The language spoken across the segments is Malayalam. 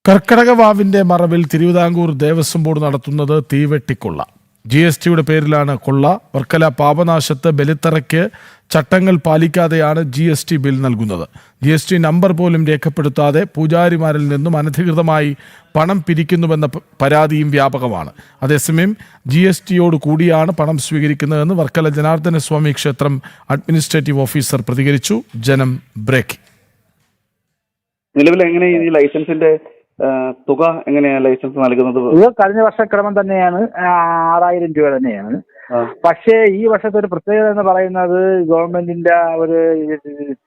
കർക്കടകവാവിന്റെ മറവിൽ തിരുവിതാംകൂർ ദേവസ്വം ബോർഡ് നടത്തുന്നത് തീവെട്ടിക്കൊള്ള. GSTയുടെ പേരിലാണ് കൊള്ള. വർക്കല പാപനാശത്ത് ബലിത്തറയ്ക്ക് ചട്ടങ്ങൾ പാലിക്കാതെയാണ് GST ബിൽ നൽകുന്നത്. GST നമ്പർ പോലും രേഖപ്പെടുത്താതെ പൂജാരിമാരിൽ നിന്നും അനധികൃതമായി പണം പിരിക്കുന്നുവെന്ന പരാതിയും വ്യാപകമാണ്. അതേസമയം GSTയോട് കൂടിയാണ് പണം സ്വീകരിക്കുന്നതെന്ന് വർക്കല ജനാർദ്ദന സ്വാമി ക്ഷേത്രം അഡ്മിനിസ്ട്രേറ്റീവ് ഓഫീസർ പ്രതികരിച്ചു. ജനം ബ്രേക്കിംഗ്. നിലവിൽ എങ്ങനെ ഈ ലൈസൻസിന്റെ തുക എങ്ങനെയാണ് ലൈസൻസ് നൽകുന്നത്? ഇത് കഴിഞ്ഞ വർഷക്രമം തന്നെയാണ്, 6000 രൂപ തന്നെയാണ്. പക്ഷേ ഈ വർഷത്തെ ഒരു പ്രത്യേകത എന്ന് പറയുന്നത് ഗവൺമെന്റിന്റെ ഒരു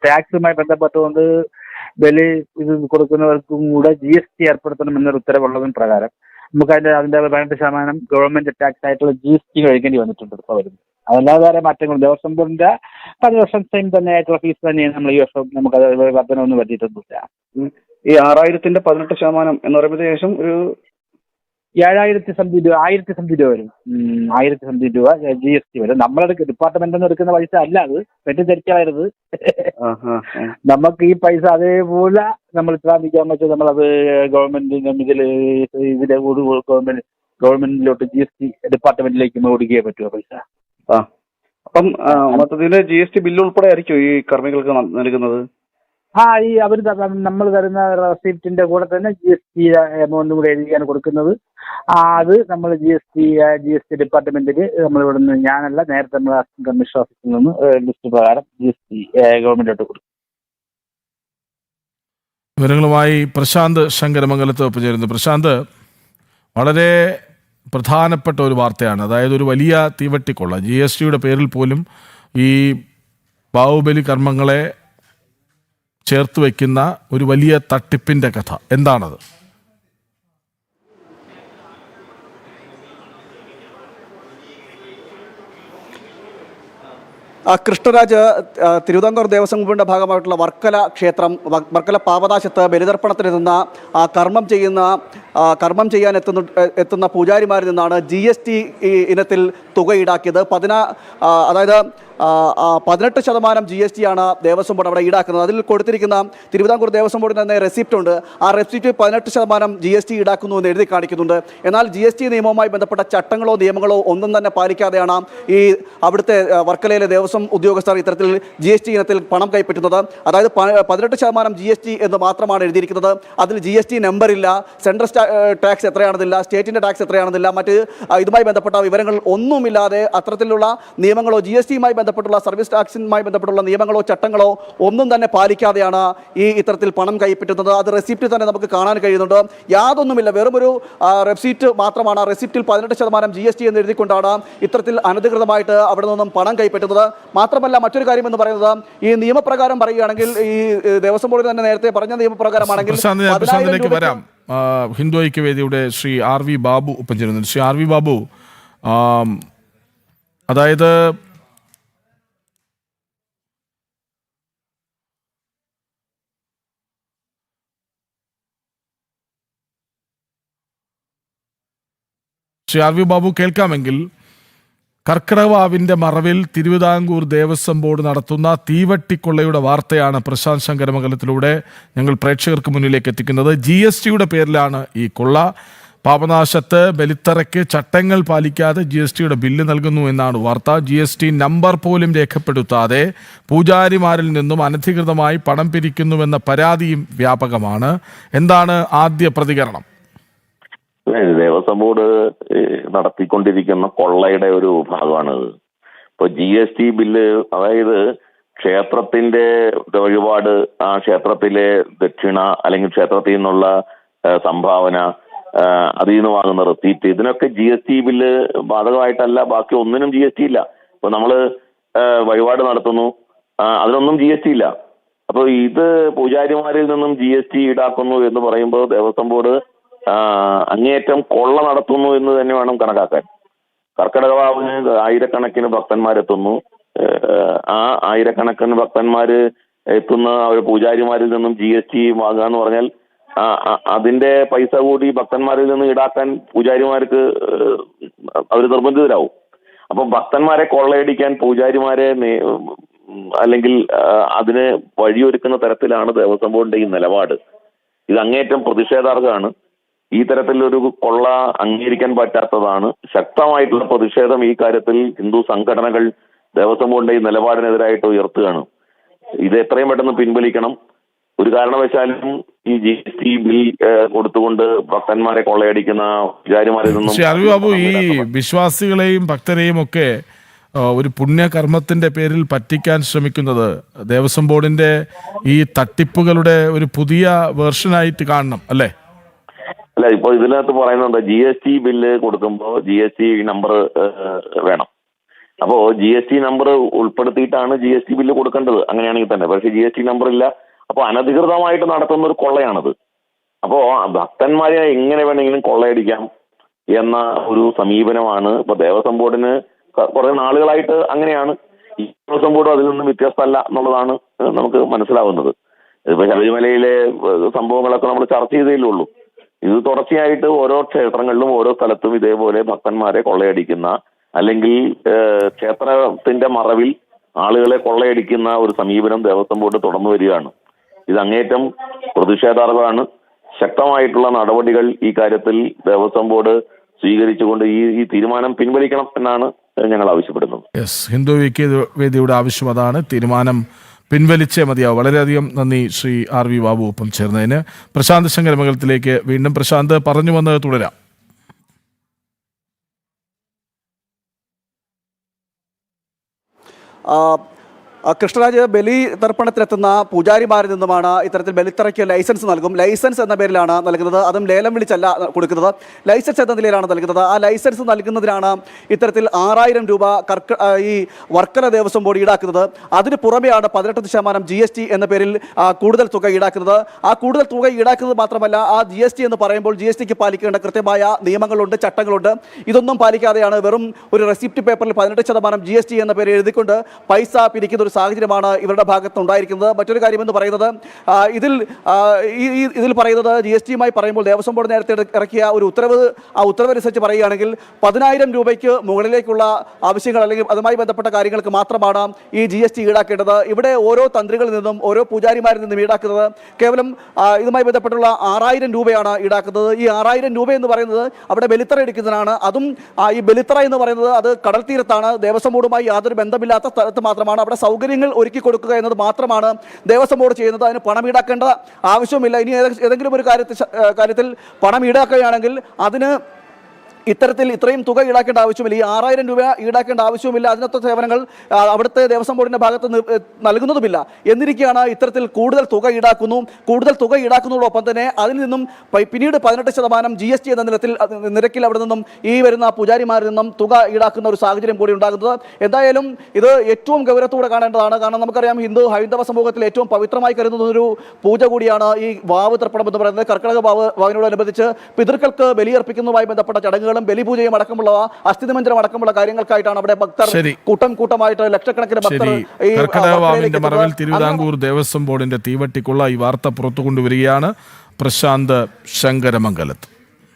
ടാക്സുമായി ബന്ധപ്പെട്ടുകൊണ്ട് ബലി ഇത് കൊടുക്കുന്നവർക്കും കൂടെ GST ഏർപ്പെടുത്തണം എന്നൊരു ഉത്തരവുള്ളതിന് പ്രകാരം നമുക്ക് അതിന്റെ 18% ഗവൺമെന്റ് ടാക്സ് ആയിട്ടുള്ള GST കഴിക്കേണ്ടി വന്നിട്ടുണ്ട് ഇപ്പോൾ വരുന്നത്. അതല്ലാതെ വേറെ മാറ്റങ്ങൾ ദേവസ്വം ബോർഡിന്റെ 10 വർഷം സെയിം തന്നെ ആയിട്ടുള്ള ഫീസ് തന്നെയാണ് നമ്മൾ ഈ വർഷം നമുക്കത് വർധനമൊന്നും പറ്റിയിട്ടൊന്നുമില്ല. ഈ 6000ന്റെ 18% എന്ന് പറയുമ്പോൾ ശേഷം ഒരു 7000 സംതിങ് രൂപ, 1000 സംതിങ് രൂപ വരും. 1000 സംതിങ് രൂപ GST വരും. നമ്മളെടുക്ക ഡിപ്പാർട്ട്മെന്റിൽ നിന്ന് എടുക്കുന്ന പൈസ അല്ല അത്, തെറ്റിദ്ധരിക്കരുത്. നമുക്ക് ഈ പൈസ അതേപോലെ നമ്മൾ ഇസ്ലാമിക്കാൻ വെച്ചാൽ നമ്മളത് ഗവൺമെന്റിന്റെ ഇതിലെ ഗവൺമെന്റിലോട്ട് GST ഡിപ്പാർട്ട്മെന്റിലേക്ക് ഓടുകയേ പറ്റുമോ പൈസ. അപ്പം മൊത്തത്തില് GST ബില്ല് ഉൾപ്പെടെ ആയിരിക്കും ഈ കർമ്മികൾക്ക് നൽകുന്നത്? ഈ അവർ നമ്മൾ തരുന്ന റെസിപ്റ്റിന്റെ കൂടെ തന്നെ GST എമൗണ്ട് കൂടെ എഴുതിയാണ് കൊടുക്കുന്നത്. അത് നമ്മൾ GST ഡിപ്പാർട്ട്മെന്റിൽ നമ്മൾ ഇവിടുന്ന്, ഞാനല്ല, നേരത്തെ നമ്മൾ അസിസ്റ്റന്റ് കമ്മീഷണർ ഓഫീസിൽ നിന്ന് ലിസ്റ്റ് പ്രകാരം GST ഗവൺമെന്റിലോട്ട് കൊടുക്കും. വിവരങ്ങളുമായി പ്രശാന്ത് ശങ്കരമംഗലത്ത് ഒപ്പം ചേരുന്നു. പ്രശാന്ത്, വളരെ പ്രധാനപ്പെട്ട ഒരു വാർത്തയാണ്. അതായത് ഒരു വലിയ തീവട്ടിക്കൊള്ള, GSTയുടെ പേരിൽ പോലും ഈ ബാഹുബലി കർമ്മങ്ങളെ ചേർത്ത് വയ്ക്കുന്ന ഒരു വലിയ തട്ടിപ്പിന്റെ കഥ എന്താണത്? കൃഷ്ണരാജ്, തിരുവിതാംകൂർ ദേവസ്വം ബോർഡിന്റെ ഭാഗമായിട്ടുള്ള വർക്കല ക്ഷേത്രം, വർക്കല പാപനാശത്ത് ബലിതർപ്പണത്തിനെത്തുന്ന കർമ്മം ചെയ്യാൻ എത്തുന്ന പൂജാരിമാരിൽ നിന്നാണ് GST ഇനത്തിൽ തുക ഈടാക്കിയത്. അതായത് 18% GST ആണ് ദേവസ്വം ബോർഡ് അവിടെ ഈടാക്കുന്നത്. അതിൽ കൊടുത്തിരിക്കുന്ന തിരുവിതാംകൂർ ദേവസ്വം ബോർഡിന് തന്നെ റെസിപ്റ്റ് ഉണ്ട്. ആ റെസിപ്റ്റ് 18% GST ഈടാക്കുന്നു എന്ന് എഴുതി കാണിക്കുന്നുണ്ട്. എന്നാൽ GST നിയമവുമായി ബന്ധപ്പെട്ട ചട്ടങ്ങളോ നിയമങ്ങളോ ഒന്നും തന്നെ പാലിക്കാതെയാണ് ഈ അവിടുത്തെ വർക്കലയിലെ ദേവസ്വം ഉദ്യോഗസ്ഥർ ഇത്തരത്തിൽ GST ഇനത്തിൽ പണം കൈപ്പറ്റുന്നത്. അതായത് 18% GST എന്ന് മാത്രമാണ് എഴുതിയിരിക്കുന്നത്. അതിൽ GST നമ്പർ ഇല്ല, സെൻട്രൽ ടാക്സ് എത്രയാണെന്നില്ല, സ്റ്റേറ്റിന്റെ ടാക്സ് എത്രയാണെന്നില്ല, മറ്റ് ഇതുമായി ബന്ധപ്പെട്ട വിവരങ്ങൾ ഒന്നുമില്ലാതെ അത്തരത്തിലുള്ള നിയമങ്ങളോ GSTയുമായി ബന്ധപ്പെട്ടുള്ള സർവീസ് ടാക്സുമായി ബന്ധപ്പെട്ടുള്ള നിയമങ്ങളോ ചട്ടങ്ങളോ ഒന്നും തന്നെ പാലിക്കാതെയാണ് ഈ ഇത്തരത്തിൽ പണം കൈപ്പറ്റുന്നത്. അത് റെസിപ്റ്റ് തന്നെ നമുക്ക് കാണാൻ കഴിയുന്നുണ്ട്. യാതൊന്നുമില്ല, വെറും ഒരു റെസിപ്റ്റ് മാത്രമാണ്. റെസിപ്റ്റിൽ 18% GST എന്ന് എഴുതിക്കൊണ്ടാണ് ഇത്തരത്തിൽ അനധികൃതമായിട്ട് അവിടെ നിന്നും പണം കൈപ്പറ്റുന്നത്. മാത്രമല്ല, മറ്റൊരു കാര്യം എന്ന് പറയുന്നത്, ഈ നിയമപ്രകാരം പറയുകയാണെങ്കിൽ, ഈ ദേവസ്വം ബോർഡ് തന്നെ നേരത്തെ പറഞ്ഞ നിയമപ്രകാരമാണെങ്കിൽ വരാം. ഹിന്ദു ഐക്യവേദിയുടെ ശ്രീ RV ബാബു ഒപ്പം ചേരുന്നുണ്ട്. ശ്രീ RV ബാബു, അതായത് ശ്രീ RV ബാബു കേൾക്കാമെങ്കിൽ, കർക്കടകവാവിന്റെ മറവിൽ തിരുവിതാംകൂർ ദേവസ്വം ബോർഡ് നടത്തുന്ന തീവട്ടിക്കൊള്ളയുടെ വാർത്തയാണ് പ്രശാന്ത് ശങ്കരമംഗലത്തിലൂടെ ഞങ്ങൾ പ്രേക്ഷകർക്ക് മുന്നിലേക്ക് എത്തിക്കുന്നത്. GSTയുടെ പേരിലാണ് ഈ കൊള്ള. പാപനാശത്ത് ബലിത്തറയ്ക്ക് ചട്ടങ്ങൾ പാലിക്കാതെ GSTയുടെ ബില്ല് നൽകുന്നു എന്നാണ് വാർത്ത. GST നമ്പർ പോലും രേഖപ്പെടുത്താതെ പൂജാരിമാരിൽ നിന്നും അനധികൃതമായി പണം പിരിക്കുന്നുവെന്ന പരാതിയും വ്യാപകമാണ്. എന്താണ് ആദ്യ പ്രതികരണം? ദേവസ്വം ബോർഡ് നടത്തിക്കൊണ്ടിരിക്കുന്ന കൊള്ളയുടെ ഒരു ഭാഗമാണിത്. ഇപ്പൊ GST ബില്ല്, അതായത് ക്ഷേത്രത്തിന്റെ വഴിപാട്, ആ ക്ഷേത്രത്തിലെ ദക്ഷിണ അല്ലെങ്കിൽ ക്ഷേത്രത്തിൽ നിന്നുള്ള സംഭാവന, അതിൽ നിന്ന് വാങ്ങുന്ന റെസീപ്റ്റ്, ഇതിനൊക്കെ GST ബില്ല് ബാധകമായിട്ടല്ല. ബാക്കി ഒന്നിനും GST ഇല്ല. ഇപ്പൊ നമ്മള് വഴിപാട് നടത്തുന്നു, അതിനൊന്നും GST ഇല്ല. അപ്പൊ ഇത് പൂജാരിമാരിൽ നിന്നും GST ഈടാക്കുന്നു എന്ന് പറയുമ്പോൾ ദേവസ്വം ബോർഡ് അങ്ങേയറ്റം കൊള്ള നടത്തുന്നു എന്ന് തന്നെ വേണം കണക്കാക്കാൻ. കർക്കടകവാവിന് ആയിരക്കണക്കിന് ഭക്തന്മാരെത്തുന്നു. ആ ആയിരക്കണക്കിന് ഭക്തന്മാര് എത്തുന്ന പൂജാരിമാരിൽ നിന്നും GST വാങ്ങുക എന്ന് പറഞ്ഞാൽ അതിന്റെ പൈസ കൂടി ഭക്തന്മാരിൽ നിന്ന് ഈടാക്കാൻ പൂജാരിമാർക്ക് അവർ നിർബന്ധിതരാവും. അപ്പൊ ഭക്തന്മാരെ കൊള്ളയടിക്കാൻ പൂജാരിമാരെ അല്ലെങ്കിൽ അതിന് വഴിയൊരുക്കുന്ന തരത്തിലാണ് ദേവസ്വം ബോർഡിന്റെ ഈ നിലപാട്. ഇത് അങ്ങേറ്റം പ്രതിഷേധാർഹമാണ്. ഈ തരത്തിലൊരു കൊള്ള അംഗീകരിക്കാൻ പറ്റാത്തതാണ്. ശക്തമായിട്ടുള്ള പ്രതിഷേധം ഈ കാര്യത്തിൽ ഹിന്ദു സംഘടനകൾ ദേവസ്വം ബോർഡിന്റെ ഈ നിലപാടിനെതിരായിട്ട് ഉയർത്തുകയാണ്. ഇത് എത്രയും പെട്ടെന്ന് പിൻവലിക്കണം. ഒരു കാരണവശാലും ഈ GST ബിൽ കൊടുത്തുകൊണ്ട് ഭക്തന്മാരെ കൊള്ളയടിക്കുന്ന പൂജാരിമാരിൽ നിന്നും ശ്രീ ആർ വി ബാബു, ഈ വിശ്വാസികളെയും ഭക്തരെയും ഒക്കെ ഒരു പുണ്യകർമ്മത്തിന്റെ പേരിൽ പറ്റിക്കാൻ ശ്രമിക്കുന്നത് ദേവസ്വം ബോർഡിന്റെ ഈ തട്ടിപ്പുകളുടെ ഒരു പുതിയ വേർഷനായിട്ട് കാണണം അല്ലേ? അല്ല, ഇപ്പോൾ ഇതിനകത്ത് പറയുന്നത് GST ബില്ല് കൊടുക്കുമ്പോൾ GST നമ്പർ വേണം. അപ്പോ GST നമ്പർ ഉൾപ്പെടുത്തിയിട്ടാണ് GST ബില്ല് കൊടുക്കേണ്ടത് അങ്ങനെയാണെങ്കിൽ തന്നെ. പക്ഷെ GST നമ്പർ ഇല്ല. അപ്പോൾ അനധികൃതമായിട്ട് നടത്തുന്ന ഒരു കൊള്ളയാണത്. അപ്പോൾ ഭക്തന്മാരെ എങ്ങനെ വേണമെങ്കിലും കൊള്ളയടിക്കാം എന്ന ഒരു സമീപനമാണ് ഇപ്പൊ ദേവസ്വം ബോർഡിന് കുറെ നാളുകളായിട്ട് അങ്ങനെയാണ്. ഈ ദേവസ്വം ബോർഡ് അതിൽ നിന്നും വ്യത്യസ്തമല്ല എന്നുള്ളതാണ് നമുക്ക് മനസ്സിലാവുന്നത്. ഇപ്പൊ ശബരിമലയിലെ സംഭവങ്ങളൊക്കെ നമ്മൾ ചർച്ച ചെയ്തേ ഉള്ളൂ. ഇത് തുടർച്ചയായിട്ട് ഓരോ ക്ഷേത്രങ്ങളിലും ഓരോ സ്ഥലത്തും ഇതേപോലെ ഭക്തന്മാരെ കൊള്ളയടിക്കുന്ന അല്ലെങ്കിൽ ക്ഷേത്രത്തിന്റെ മറവിൽ ആളുകളെ കൊള്ളയടിക്കുന്ന ഒരു സമീപനം ദേവസ്വം ബോർഡ് തുടർന്നു വരികയാണ്. ഇത് അങ്ങേറ്റം പ്രതിഷേധാർഹമാണ്. ശക്തമായിട്ടുള്ള നടപടികൾ ഈ കാര്യത്തിൽ ദേവസ്വം ബോർഡ് സ്വീകരിച്ചുകൊണ്ട് ഈ തീരുമാനം പിൻവലിക്കണം എന്നാണ് ഞങ്ങൾ ആവശ്യപ്പെടുന്നത്. ഹിന്ദു ഐക്യവേദിയുടെ ആവശ്യം അതാണ്. തീരുമാനം പിൻവലിച്ചേ മതിയാവും. വളരെയധികം നന്ദി ശ്രീ ആർ വി ബാബു ഒപ്പം ചേർന്നതിന്. പ്രശാന്ത് ശങ്കരമംഗലത്തിലേക്ക് വീണ്ടും. പ്രശാന്ത്, പറഞ്ഞു വന്നത് തുടരാം. കൃഷ്ണരാജ്, ബലി തർപ്പണത്തിലെത്തുന്ന പൂജാരിമാരിൽ നിന്നുമാണ് ഇത്തരത്തിൽ ബലിത്തറയ്ക്ക് ലൈസൻസ് നൽകും. ലൈസൻസ് എന്ന പേരിലാണ് നൽകുന്നത്. അതും ലേലം വിളിച്ചല്ല കൊടുക്കുന്നത്, ലൈസൻസ് എന്ന നിലയിലാണ് നൽകുന്നത്. ആ ലൈസൻസ് നൽകുന്നതിനാണ് ഇത്തരത്തിൽ 6000 രൂപ ഈ വർക്കല ദേവസ്വം ബോർഡ് ഈടാക്കുന്നത്. അതിന് പുറമെയാണ് 18% GST എന്ന പേരിൽ കൂടുതൽ തുക ഈടാക്കുന്നത്. ആ കൂടുതൽ തുക ഈടാക്കുന്നത് മാത്രമല്ല, ആ GST എന്ന് പറയുമ്പോൾ GSTക്ക് പാലിക്കേണ്ട കൃത്യമായ നിയമങ്ങളുണ്ട്, ചട്ടങ്ങളുണ്ട്. ഇതൊന്നും പാലിക്കാതെയാണ് വെറും ഒരു റെസിപ്റ്റ് പേപ്പറിൽ 18% GST എന്ന പേര് എഴുതിക്കൊണ്ട് പൈസ പിരിക്കുന്ന ഒരു സാഹചര്യമാണ് ഇവരുടെ ഭാഗത്ത് ഉണ്ടായിരിക്കുന്നത്. മറ്റൊരു കാര്യമെന്ന് പറയുന്നത്, ഇതിൽ പറയുന്നത് GSTയുമായി പറയുമ്പോൾ ദേവസ്വം ബോർഡ് നേരത്തെ ഇറക്കിയ ഒരു ഉത്തരവ്, ആ ഉത്തരവ് അനുസരിച്ച് പറയുകയാണെങ്കിൽ 10000 രൂപയ്ക്ക് മുകളിലേക്കുള്ള ആവശ്യങ്ങൾ അല്ലെങ്കിൽ അതുമായി ബന്ധപ്പെട്ട കാര്യങ്ങൾക്ക് മാത്രമാണ് ഈ GST ഈടാക്കേണ്ടത്. ഇവിടെ ഓരോ തന്ത്രികളിൽ നിന്നും ഓരോ പൂജാരിമാരിൽ നിന്നും ഈടാക്കുന്നത് കേവലം ഇതുമായി ബന്ധപ്പെട്ടുള്ള 6000 രൂപയാണ് ഈടാക്കുന്നത്. ഈ 6000 രൂപ എന്ന് പറയുന്നത് അവിടെ ബലിത്തറ എടുക്കുന്നതിനാണ്. അതും ഈ ബലിത്തറ എന്ന് പറയുന്നത് അത് കടൽ തീരത്താണ്, ദേവസ്വം ബോർഡുമായി യാതൊരു ബന്ധമില്ലാത്ത സ്ഥലത്ത് മാത്രമാണ്. അവിടെ സൗകര്യങ്ങൾ ഒരുക്കി കൊടുക്കുക എന്നത് മാത്രമാണ് ദേവസ്വം ബോർഡ് ചെയ്യുന്നത്. അതിന് പണം ഈടാക്കേണ്ട ആവശ്യമില്ല. ഇനി ഏതെങ്കിലും ഒരു കാര്യത്തിൽ പണം ഈടാക്കുകയാണെങ്കിൽ അതിന് ഇത്രയും തുക ഈടാക്കേണ്ട ആവശ്യമില്ല. ഈ 6000 രൂപ ഈടാക്കേണ്ട ആവശ്യവുമില്ല. അതിനൊത്ത സേവനങ്ങൾ അവിടുത്തെ ദേവസ്വം ബോർഡിന്റെ ഭാഗത്ത് നൽകുന്നതുമില്ല. എന്നിരിക്കെയാണ് ഇത്തരത്തിൽ കൂടുതൽ തുക ഈടാക്കുന്നതോടൊപ്പം തന്നെ അതിൽ നിന്നും പിന്നീട് 18% GST എന്ന നിരക്കിൽ അവിടെ നിന്നും ഈ വരുന്ന പൂജാരിമാരിൽ നിന്നും തുക ഈടാക്കുന്ന ഒരു സാഹചര്യം കൂടി ഉണ്ടാകുന്നത്. എന്തായാലും ഇത് ഏറ്റവും ഗൗരവത്തോടെ കാണേണ്ടതാണ്. കാരണം നമുക്കറിയാം, ഹൈന്ദവ സമൂഹത്തിൽ ഏറ്റവും പവിത്രമായി കരുതുന്ന ഒരു പൂജ കൂടിയാണ് ഈ വാവ് തർപ്പണം എന്ന് പറയുന്നത്. കർക്കിടക വാവിനോടനുബന്ധിച്ച് പിതൃക്കൾക്ക് ബലിയർപ്പിക്കുന്നതുമായി ബന്ധപ്പെട്ട ചടങ്ങുകൾ, ബലിപൂജയും അടക്കമുള്ള അസ്ഥിനിമഞ്ജനം അടക്കമുള്ള കാര്യങ്ങൾക്കായിട്ടാണ് അവിടെ ഭക്തർ കൂട്ടമായിട്ട് ലക്ഷക്കണക്കിന് ഭക്തർ ഈ കർക്കിടകവാവിന്റെ മറവിൽ തിരുവിതാംകൂർ ദേവസ്വം ബോർഡിന്റെ തീവട്ടിക്കുള്ള ഈ വാർത്ത പുറത്തു കൊണ്ടുവരികയാണ് പ്രശാന്ത് ശങ്കരമംഗലത്ത്.